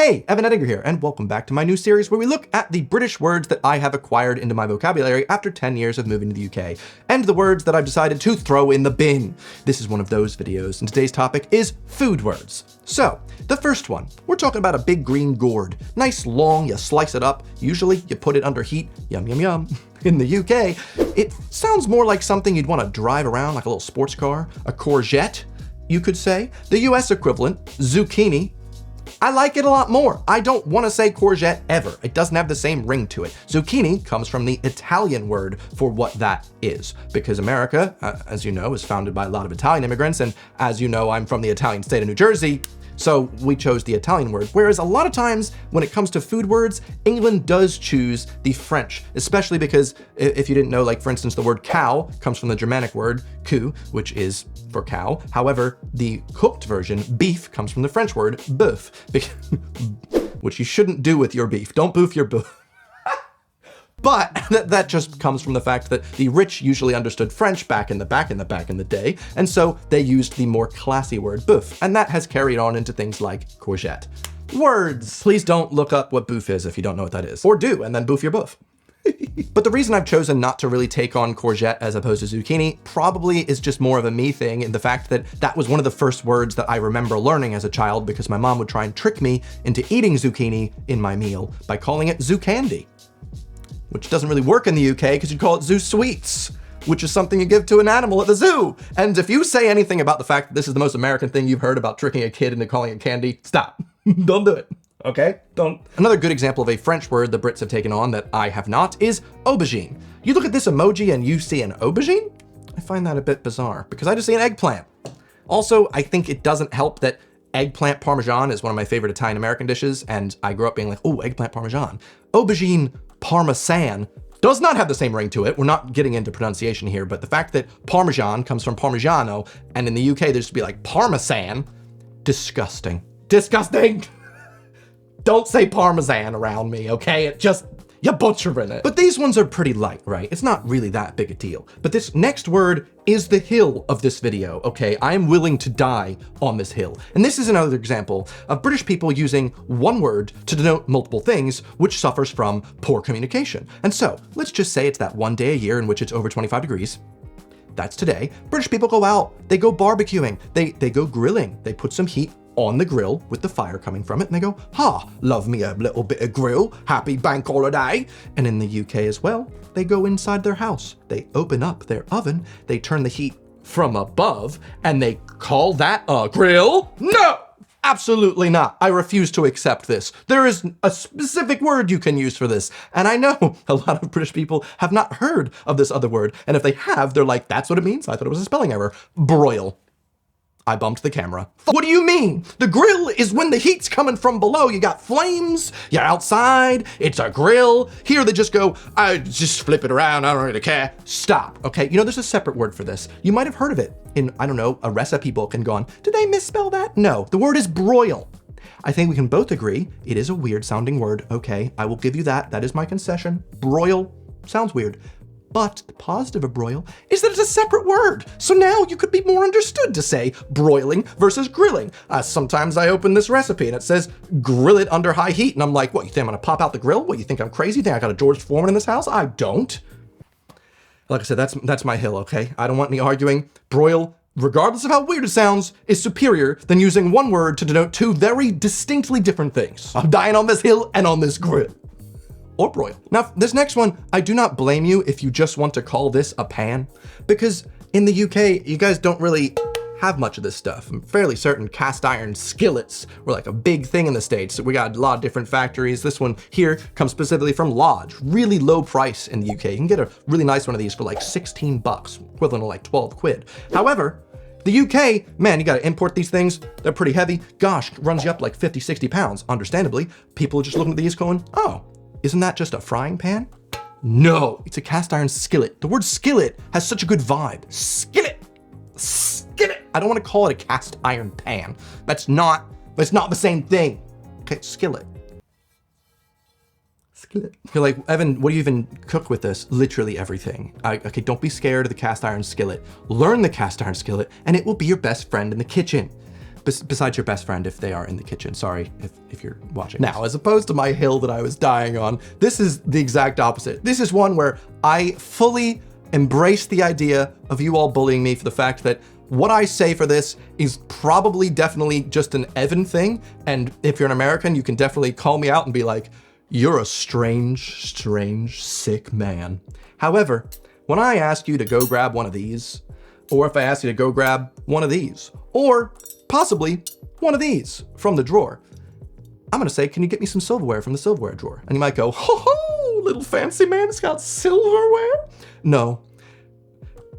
Hey, Evan Edinger here, and welcome back to my new series where we look at the British words that I have acquired into my vocabulary after 10 years of moving to the UK, and the words that I've decided to throw in the bin. This is one of those videos, and today's topic is food words. So, the first one, we're talking about a big green gourd. Nice long, you slice it up, usually you put it under heat, yum yum yum. In the UK, it sounds more like something you'd want to drive around like a little sports car, a Courgette, you could say. The US equivalent, zucchini. I like it a lot more. I don't want to say courgette ever. It doesn't have the same ring to it. Zucchini comes from the Italian word for what that is, because America, as you know, is founded by a lot of Italian immigrants, and as you know, I'm from the Italian state of New Jersey, so we chose the Italian word. Whereas a lot of times when it comes to food words, England does choose the French, especially because if you didn't know, like for instance, the word cow comes from the Germanic word "cou," which is for cow. However, the cooked version, beef, comes from the French word bœuf, which you shouldn't do with your beef. Don't boof your bœuf. But that just comes from the fact that the rich usually understood French back in the day, and so they used the more classy word bœuf, and that has carried on into things like courgette. Words! Please don't look up what bœuf is if you don't know what that is. Or do, and then boof your bœuf. But the reason I've chosen not to really take on courgette as opposed to zucchini probably is just more of a me thing, in the fact that that was one of the first words that I remember learning as a child, because my mom would try and trick me into eating zucchini in my meal by calling it zoo candy. Which doesn't really work in the UK because you call it zoo sweets, which is something you give to an animal at the zoo. And if you say anything about the fact that this is the most American thing you've heard about tricking a kid into calling it candy, stop. Don't do it, okay? Don't. Another good example of a French word the Brits have taken on that I have not is aubergine. You look at this emoji and you see an aubergine? I find that a bit bizarre because I just see an eggplant. Also, I think it doesn't help that eggplant parmesan is one of my favorite Italian American dishes, and I grew up being like, oh, eggplant parmesan. Aubergine parmesan does not have the same ring to it. We're not getting into pronunciation here, but the fact that parmesan comes from parmigiano, and in the UK there used to be like parmesan, disgusting. Disgusting! Don't say parmesan around me, okay? It just, you're butchering it. But these ones are pretty light, right? It's not really that big a deal. But this next word is the hill of this video, okay? I am willing to die on this hill. And this is another example of British people using one word to denote multiple things, which suffers from poor communication. And so, let's just say it's that one day a year in which it's over 25 degrees. That's today. British people go out, they go barbecuing, they go grilling, they put some heat on the grill with the fire coming from it, and they go, ha, love me a little bit of grill, happy bank holiday. And in the UK as well, they go inside their house, they open up their oven, they turn the heat from above, and they call that a grill? No, absolutely not. I refuse to accept this. There is a specific word you can use for this, and I know a lot of British people have not heard of this other word, and if they have, they're like, that's what it means? I thought it was a spelling error. Broil. I bumped the camera. What do you mean? The grill is when the heat's coming from below. You got flames, you're outside, it's a grill. Here they just go, I just flip it around, I don't really care. Stop, okay? You know, there's a separate word for this. You might have heard of it in, I don't know, a recipe book and gone, did they misspell that? No, the word is broil. I think we can both agree it is a weird sounding word, okay? I will give you that, that is my concession. Broil sounds weird. But the positive of broil is that it's a separate word. So now you could be more understood to say broiling versus grilling. Sometimes I open this recipe and it says grill it under high heat. And I'm like, what, you think I'm gonna pop out the grill? What, you think I'm crazy? You think I got a George Foreman in this house? I don't. Like I said, that's my hill, okay? I don't want any arguing. Broil, regardless of how weird it sounds, is superior than using one word to denote two very distinctly different things. I'm dying on this hill and on this grill. Or broil. Now, this next one, I do not blame you if you just want to call this a pan, because in the UK, you guys don't really have much of this stuff. I'm fairly certain cast iron skillets were like a big thing in the States. We got a lot of different factories. This one here comes specifically from Lodge, really low price in the UK. You can get a really nice one of these for like 16 bucks, equivalent to like 12 quid. However, the UK, man, you gotta import these things. They're pretty heavy. Gosh, runs you up like 50, 60 pounds, understandably. People are just looking at these going, oh, isn't that just a frying pan? No, it's a cast iron skillet. The word skillet has such a good vibe. Skillet, skillet. I don't want to call it a cast iron pan. That's not the same thing. Okay, skillet. Skillet. You're like, Evan, what do you even cook with this? Literally everything. Okay, don't be scared of the cast iron skillet. Learn the cast iron skillet and it will be your best friend in the kitchen. Besides your best friend if they are in the kitchen. Sorry if you're watching. Now, as opposed to my hill that I was dying on, this is the exact opposite. This is one where I fully embrace the idea of you all bullying me for the fact that what I say for this is probably definitely just an Evan thing. And if you're an American, you can definitely call me out and be like, you're a strange, sick man. However, when I ask you to go grab one of these, or if I ask you to go grab one of these, or possibly one of these from the drawer, I'm gonna say, can you get me some silverware from the silverware drawer? And you might go, ho ho, little fancy man, it's got silverware? No,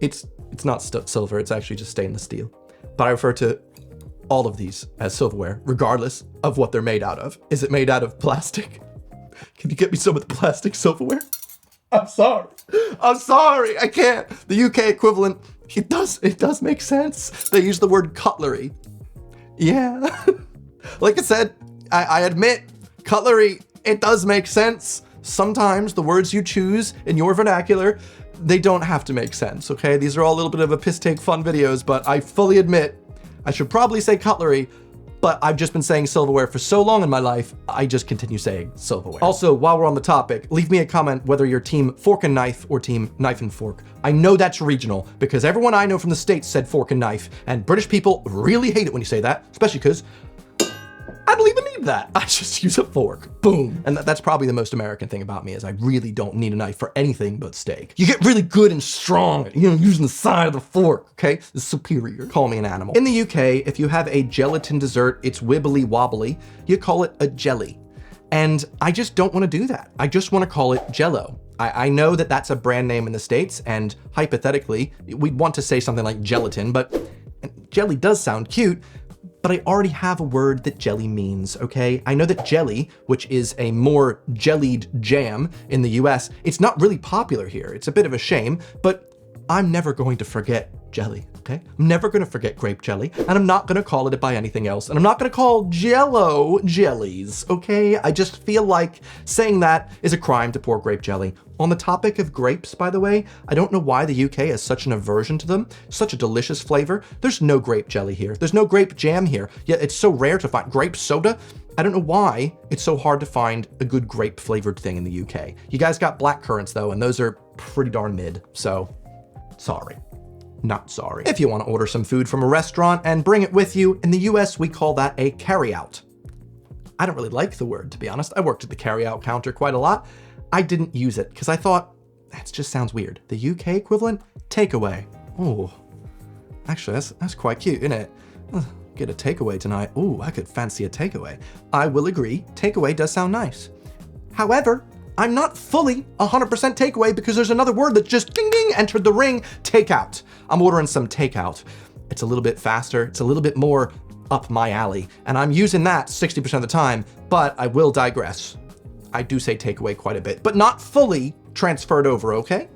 it's not silver, it's actually just stainless steel. But I refer to all of these as silverware, regardless of what they're made out of. Is it made out of plastic? Can you get me some of the plastic silverware? I'm sorry, I can't. The UK equivalent, it does make sense. They use the word cutlery. Yeah, like I said, I admit, cutlery, it does make sense. Sometimes the words you choose in your vernacular, they don't have to make sense, okay? These are all a little bit of a piss take fun videos, but I fully admit, I should probably say cutlery, but I've just been saying silverware for so long in my life, I just continue saying silverware. Also, while we're on the topic, leave me a comment whether you're team fork and knife or team knife and fork. I know that's regional because everyone I know from the States said fork and knife, and British people really hate it when you say that, especially because I don't even need that. I just use a fork, boom. And that's probably the most American thing about me is I really don't need a knife for anything but steak. You get really good and strong, using the side of the fork, okay? It's superior. Call me an animal. In the UK, if you have a gelatin dessert, it's wibbly wobbly, you call it a jelly. And I just don't want to do that. I just want to call it Jello. I know that that's a brand name in the States, and hypothetically, we'd want to say something like gelatin, but jelly does sound cute, but I already have a word that jelly means, okay? I know that jelly, which is a more jellied jam in the US, it's not really popular here. It's a bit of a shame, but I'm never going to forget jelly, okay? I'm never gonna forget grape jelly, and I'm not gonna call it by anything else, and I'm not gonna call Jello jellies, okay? I just feel like saying that is a crime to poor grape jelly. On the topic of grapes, by the way, I don't know why the UK has such an aversion to them, such a delicious flavor. There's no grape jelly here. There's no grape jam here. Yet it's so rare to find grape soda. I don't know why it's so hard to find a good grape flavored thing in the UK. You guys got black currants though, and those are pretty darn mid, so sorry. Not sorry. If you want to order some food from a restaurant and bring it with you, in the US we call that a carryout. I don't really like the word, to be honest. I worked at the carryout counter quite a lot. I didn't use it because I thought, that just sounds weird. The UK equivalent? Takeaway. Oh, actually that's quite cute, isn't it? Get a takeaway tonight. Oh, I could fancy a takeaway. I will agree, takeaway does sound nice. However, I'm not fully 100% takeaway because there's another word that just ding ding entered the ring, takeout. I'm ordering some takeout. It's a little bit faster, it's a little bit more up my alley, and I'm using that 60% of the time, but I will digress. I do say takeaway quite a bit, but not fully transferred over, okay?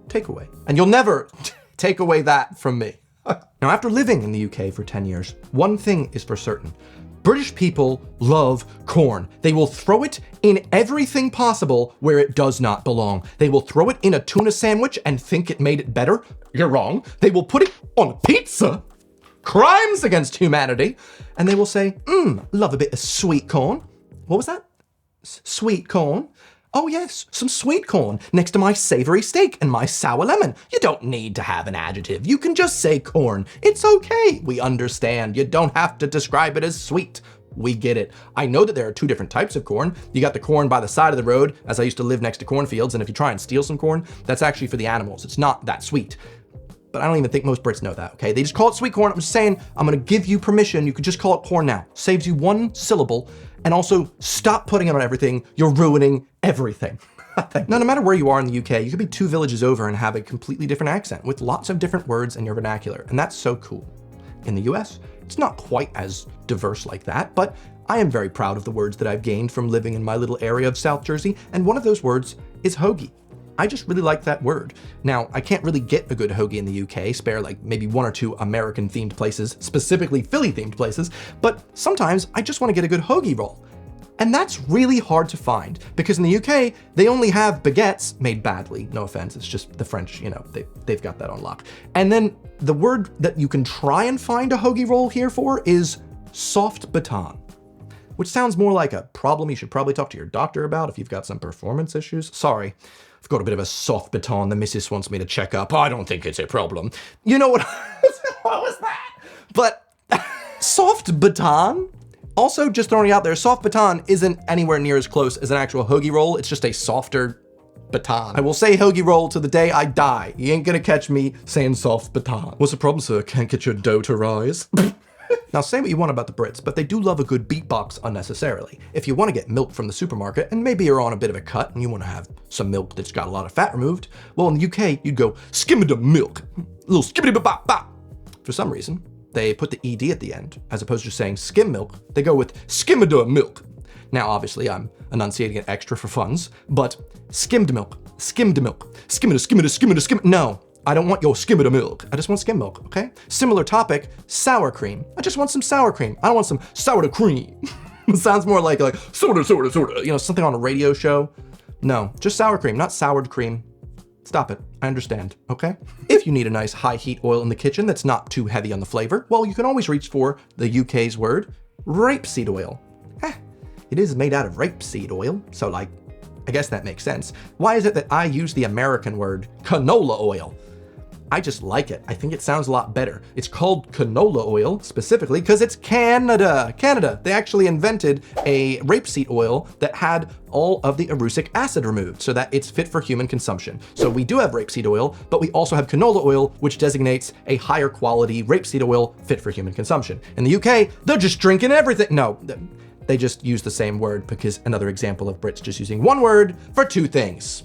Takeaway. And you'll never take away that from me. Now, after living in the UK for 10 years, one thing is for certain. British people love corn. They will throw it in everything possible where it does not belong. They will throw it in a tuna sandwich and think it made it better. You're wrong. They will put it on a pizza. Crimes against humanity. And they will say, love a bit of sweet corn. What was that? Sweet corn? Oh yes, some sweet corn next to my savory steak and my sour lemon. You don't need to have an adjective. You can just say corn. It's okay. We understand. You don't have to describe it as sweet. We get it. I know that there are two different types of corn. You got the corn by the side of the road, as I used to live next to cornfields, and if you try and steal some corn, that's actually for the animals. It's not that sweet. But I don't even think most Brits know that, okay? They just call it sweet corn. I'm just saying, I'm gonna give you permission. You could just call it corn now. Saves you one syllable. And also, stop putting it on everything. You're ruining everything. Now, no matter where you are in the UK, you could be 2 villages over and have a completely different accent with lots of different words in your vernacular. And that's so cool. In the US, it's not quite as diverse like that, but I am very proud of the words that I've gained from living in my little area of South Jersey. And one of those words is hoagie. I just really like that word. Now, I can't really get a good hoagie in the UK, spare like maybe 1 or 2 American-themed places, specifically Philly-themed places, but sometimes I just want to get a good hoagie roll. And that's really hard to find because in the UK, they only have baguettes made badly. No offense, it's just the French, you know, they've got that on lock. And then the word that you can try and find a hoagie roll here for is soft baton, which sounds more like a problem you should probably talk to your doctor about if you've got some performance issues. Sorry, I've got a bit of a soft baton the missus wants me to check up. I don't think it's a problem. You know what? What was that? But soft baton? Also, just throwing it out there, soft baton isn't anywhere near as close as an actual hoagie roll. It's just a softer baton. I will say hoagie roll to the day I die. You ain't gonna catch me saying soft baton. What's the problem, sir? Can't get your dough to rise? Now, say what you want about the Brits, but they do love a good beatbox unnecessarily. If you want to get milk from the supermarket, and maybe you're on a bit of a cut and you want to have some milk that's got a lot of fat removed, well, in the UK, you'd go skimmity milk, a little skimmity bop bop. For some reason, they put the ED at the end, as opposed to saying skim milk, they go with skimmed milk. Now, obviously, I'm enunciating it extra for funs, but skimmed milk, skimmed milk, skimmed. No, I don't want your skimmed milk. I just want skim milk, okay? Similar topic, sour cream. I just want some sour cream. I don't want some sour cream. It sounds more like sorta, you know, something on a radio show. No, just sour cream, not soured cream. Stop it. I understand, okay? If you need a nice high heat oil in the kitchen that's not too heavy on the flavor, well, you can always reach for the UK's word, rapeseed oil. It is made out of rapeseed oil, so like, I guess that makes sense. Why is it that I use the American word canola oil? I just like it. I think it sounds a lot better. It's called canola oil specifically because it's Canada. Canada. They actually invented a rapeseed oil that had all of the erucic acid removed so that it's fit for human consumption. So we do have rapeseed oil, but we also have canola oil, which designates a higher quality rapeseed oil fit for human consumption. In the UK, they're just drinking everything. No, they just use the same word because another example of Brits just using one word for two things.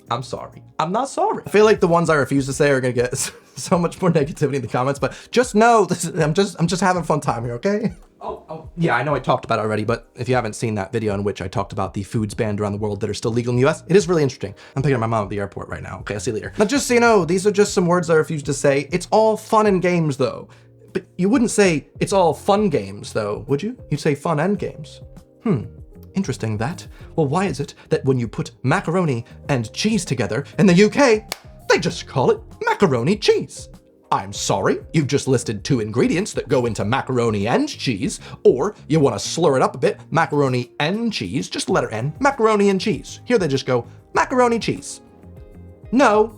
I'm sorry. I'm not sorry. I feel like the ones I refuse to say are gonna get so much more negativity in the comments, but just know this is, I'm just having fun time here, okay? Oh, yeah, I know I talked about it already, but if you haven't seen that video in which I talked about the foods banned around the world that are still legal in the US, it is really interesting. I'm picking up my mom at the airport right now. Okay, I'll see you later. Now, just so you know, these are just some words I refuse to say. It's all fun and games, though. But you wouldn't say it's all fun games, though, would you? You'd say fun and games. Interesting that. Well, why is it that when you put macaroni and cheese together in the UK, they just call it macaroni cheese? I'm sorry, you've just listed two ingredients that go into macaroni and cheese, or you want to slur it up a bit, macaroni and cheese, just the letter N, macaroni and cheese. Here they just go, macaroni cheese. No,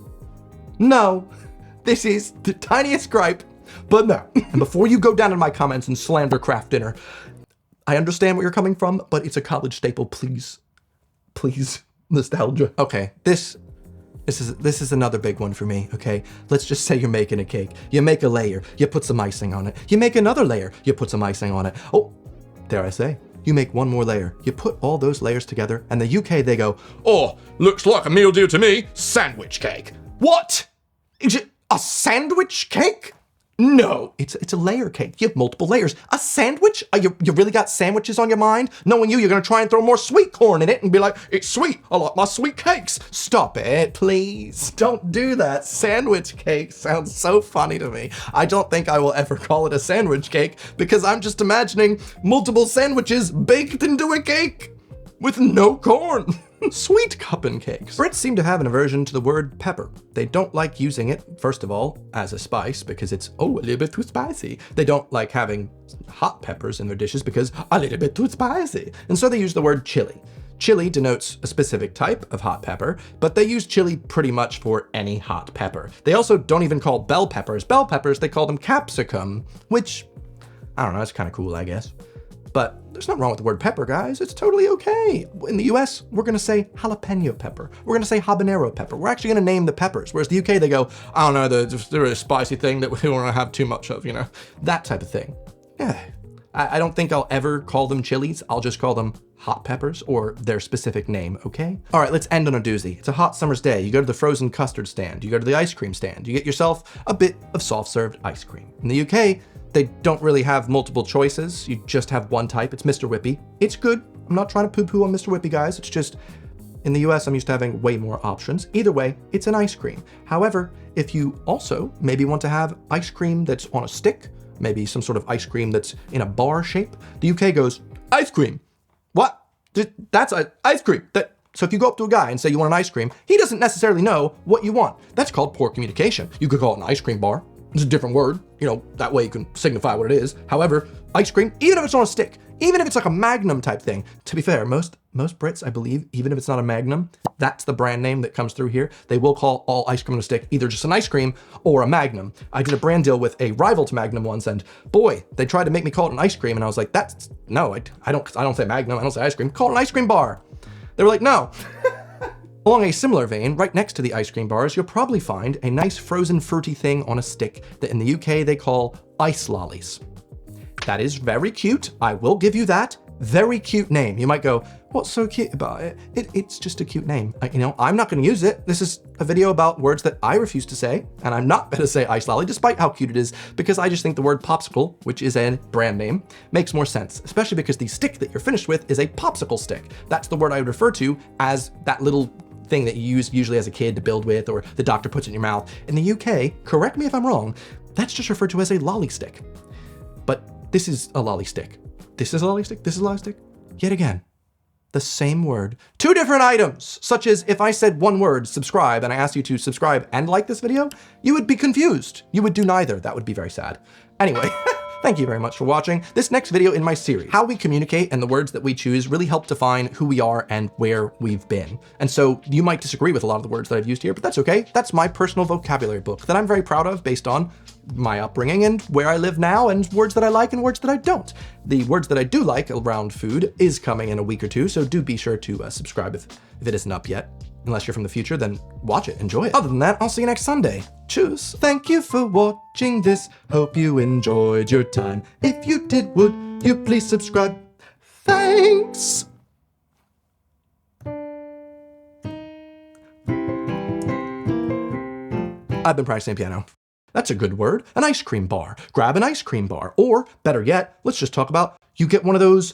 this is the tiniest gripe, but no. And before you go down in my comments and slander Kraft Dinner, I understand where you're coming from, but it's a college staple, please. Please, nostalgia. Okay, this is another big one for me, okay? Let's just say you're making a cake. You make a layer, you put some icing on it. You make another layer, you put some icing on it. Oh, dare I say, you make one more layer. You put all those layers together, and the UK, they go, oh, looks like a meal deal to me, sandwich cake. What? Is it a sandwich cake? No, it's a layer cake. You have multiple layers. A sandwich? You really got sandwiches on your mind? Knowing you're gonna try and throw more sweet corn in it and be like, it's sweet, I like my sweet cakes. Stop it, please. Don't do that. Sandwich cake sounds so funny to me. I don't think I will ever call it a sandwich cake because I'm just imagining multiple sandwiches baked into a cake with no corn. Sweet cupping cakes. Brits seem to have an aversion to the word pepper. They don't like using it, first of all, as a spice because it's, a little bit too spicy. They don't like having hot peppers in their dishes because a little bit too spicy. And so they use the word chili. Chili denotes a specific type of hot pepper, but they use chili pretty much for any hot pepper. They also don't even call bell peppers, they call them capsicum, which, I don't know, it's kind of cool, I guess. But there's nothing wrong with the word pepper, guys. It's totally okay. In the US, we're gonna say jalapeno pepper. We're gonna say habanero pepper. We're actually gonna name the peppers. Whereas the UK, they go, I don't know, they're a spicy thing that we don't wanna have too much of, you know? That type of thing. Yeah. I don't think I'll ever call them chilies. I'll just call them hot peppers or their specific name, okay? All right, let's end on a doozy. It's a hot summer's day. You go to the frozen custard stand. You go to the ice cream stand. You get yourself a bit of soft-served ice cream. In the UK, they don't really have multiple choices. You just have one type. It's Mr. Whippy. It's good. I'm not trying to poo-poo on Mr. Whippy, guys. It's just, in the US, I'm used to having way more options. Either way, it's an ice cream. However, if you also maybe want to have ice cream that's on a stick, maybe some sort of ice cream that's in a bar shape, the UK goes, ice cream. What? That's ice cream. So if you go up to a guy and say you want an ice cream, he doesn't necessarily know what you want. That's called poor communication. You could call it an ice cream bar. It's a different word, that way you can signify what it is. However, ice cream, even if it's on a stick, even if it's like a Magnum type thing, to be fair, most Brits, I believe, even if it's not a Magnum, that's the brand name that comes through here. They will call all ice cream on a stick either just an ice cream or a Magnum. I did a brand deal with a rival to Magnum once, and boy, they tried to make me call it an ice cream, and I was like, no, I don't say Magnum, I don't say ice cream, call it an ice cream bar. They were like, no. Along a similar vein, right next to the ice cream bars, you'll probably find a nice frozen fruity thing on a stick that in the UK they call ice lollies. That is very cute, I will give you that. Very cute name. You might go, what's so cute about it? It's just a cute name. I'm not gonna use it. This is a video about words that I refuse to say, and I'm not gonna say ice lolly, despite how cute it is, because I just think the word popsicle, which is a brand name, makes more sense, especially because the stick that you're finished with is a popsicle stick. That's the word I would refer to as that little thing that you use usually as a kid to build with, or the doctor puts in your mouth. In the UK, correct me if I'm wrong, that's just referred to as a lolly stick. But this is a lolly stick. This is a lolly stick, this is a lolly stick. Yet again, the same word. Two different items, such as if I said one word, subscribe, and I asked you to subscribe and like this video, you would be confused. You would do neither. That would be very sad. Anyway. Thank you very much for watching. This next video in my series, how we communicate and the words that we choose really help define who we are and where we've been. And so you might disagree with a lot of the words that I've used here, but that's okay. That's my personal vocabulary book that I'm very proud of based on my upbringing and where I live now and words that I like and words that I don't. The words that I do like around food is coming in a week or two, so do be sure to subscribe if it isn't up yet. Unless you're from the future, then watch it, enjoy it. Other than that, I'll see you next Sunday. Tschüss. Thank you for watching this. Hope you enjoyed your time. If you did, would you please subscribe? Thanks. I've been practicing piano. That's a good word. An ice cream bar. Grab an ice cream bar. Or, better yet, let's just talk about you get one of those